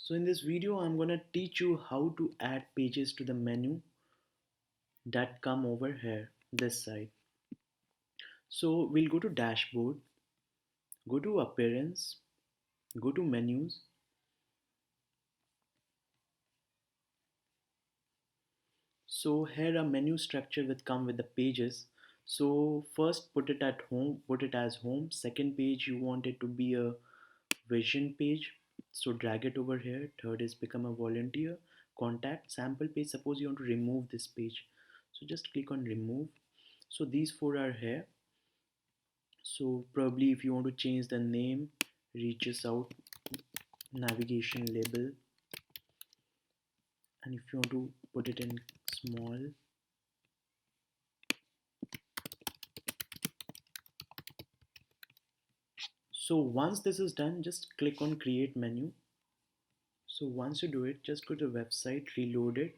So in this video, I'm gonna teach you how to add pages to the menu that come over here, this side. So we'll go to dashboard, go to appearance, go to menus. So here a menu structure will come with the pages. So first put it at home, put it as home. Second page you want it to be a vision page. So drag it over here. Third is become a volunteer. Contact sample page. Suppose you want to remove this page. So just click on remove. So these four are here. So probably if you want to change the name, reaches out, navigation label, and if you want to put it in small, so once this is done, just click on create menu. So once you do it, just go to the website, reload it,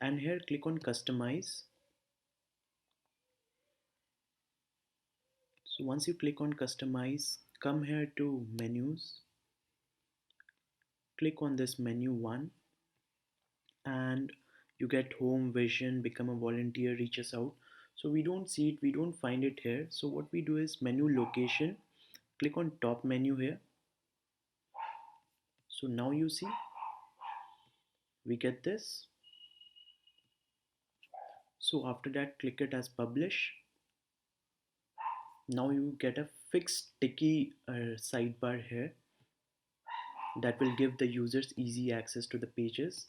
and here click on customize. So once you click on customize, come here to menus, click on this menu one, and you get home, vision, become a volunteer, reaches out. So we don't see it, we don't find it here. So what we do is menu location, click on top menu here. So now you see we get this. So after that, click it as publish. Now you get a fixed sticky sidebar here that will give the users easy access to the pages.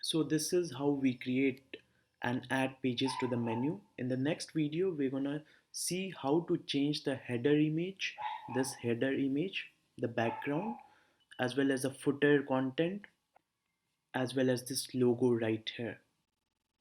So this is how we create and add pages to the menu. In the next video, we're gonna see how to change the header image, this header image, the background, as well as the footer content, as well as this logo right here.